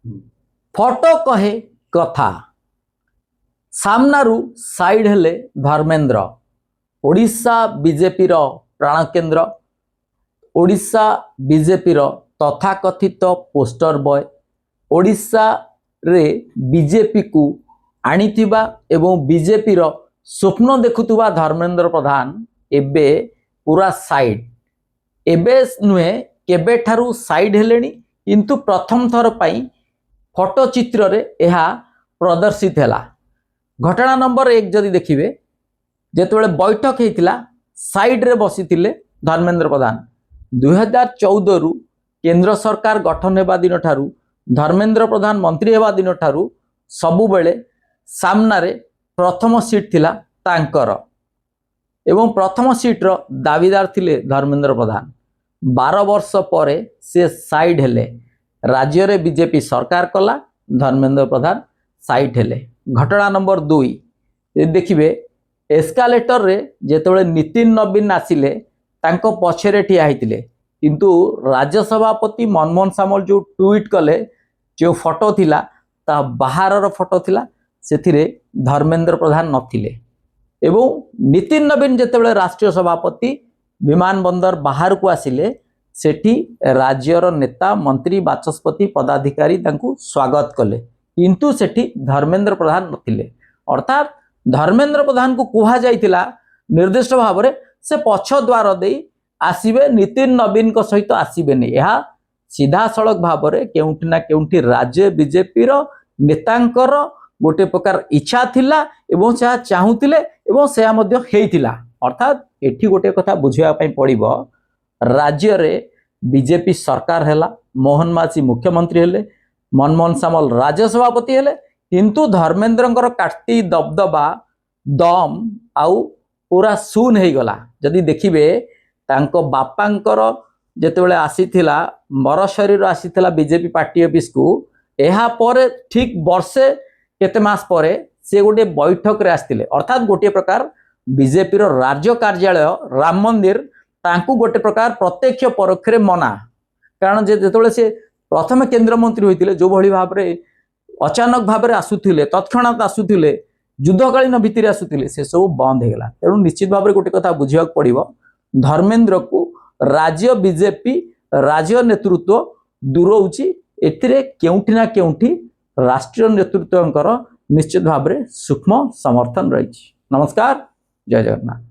फटो कहे कथा सामनारू साइड हेले धर्मेंद्र ओडिशा बीजेपी रो प्राण केन्द्र ओडिशा बीजेपी रो तथाकथित पोस्टर बॉय ओडिशा रे बीजेपी को आनीथिबा एवं बीजेपी रो स्वप्न देखुथुबा धर्मेंद्र प्रधान एबे पूरा साइड एबे नुहे केबे ठारू साइड हेलेनी किंतु प्रथम थर पाई फोटो चित्र रे यह प्रदर्शित है। घटना नंबर 1 जदि देखिए जेतेबेले बैठक होता साइड रे बसी धर्मेंद्र प्रधान 2014 रु केंद्र सरकार गठन होगा दिन ठारू धर्मेंद्र प्रधान मंत्री होगा दिन ठारू सबु बेले सामना रे प्रथम सीट थिला तांकर एवं प्रथम सीट रो दावीदार थिले धर्मेंद्र प्रधान 12 वर्ष पर से साइड हेले राज्य रे बीजेपी सरकार कला धर्मेंद्र प्रधान साइड हेले। घटना नंबर 2 देखिए एस्कालेटर रे जेतेबेले नितिन नवीन आसिले तांको पछरे ठिया हितिले किंतु राज्य सभापति मनमोहन सामल जो ट्वीट कले जो फोटो थिला ता बाहर रो फोटो थिला सेथिरे धर्मेंद्र प्रधान नथिले एवं नितिन नवीन जेतेबेले राष्ट्रीय सभापति विमान बंदर बाहर को आसिले सेठी राज्यर नेता मंत्री बाचस्पति पदाधिकारी तांकु स्वागत कले किंतु सेठी धर्मेंद्र प्रधान नथिले अर्थात धर्मेंद्र प्रधान को कुहा जाइतिला निर्दिष्ट भाव में से पछ द्वार दे आसीबे नितिन नवीन को सहित आसीबेनी यह सीधा सड़क भाव में केउंठी ना केउंठी राज्य बीजेपी रो नेतांकर गोटे प्रकार इच्छा थिला एवं से चाहूतिले एवं से मध्य हेइतिला अर्थात एठी गोटे कथा बुझिया पई पड़िबो राज्य रे बीजेपी सरकार हैला मोहन माझी मुख्यमंत्री हेले मनमोहन सामल राज्य सभापति हेले किंतु धर्मेंद्रंकर काटी दबदबा दम आउ पूरा शून हो गला। जदि देखिबे तांको बापांकर जेतेबेले आसीथिला मर शरीर आसीथिला बीजेपी पार्टी ऑफिस को एहा पर ठीक वर्षे केते मास परे से गोटे बैठक रे आस्तिले अर्थात गोटे प्रकार बीजेपी रो राज्य कार्यालय राम मंदिर तांकु गोटे प्रकार प्रत्यक्ष परोक्ष मना कारण जेतेबेले से प्रथम केंद्र मंत्री होइतिले जो भली भाव रे अचानक भाव में आसुथिले तत्क्षणात आसुथिले युद्धकालीन भित्ति आसुथिले से सब बंद हो गला। तेणु निश्चित भाव में गोटे कथा बुझा पड़ो धर्मेंद्र को राज्य बीजेपी राज्य नेतृत्व दूरौची एथिरे केउठी ना केउठी राष्ट्रीय नेतृत्वंकर निश्चित भाव में सूक्ष्म समर्थन रही। नमस्कार, जय जगन्नाथ।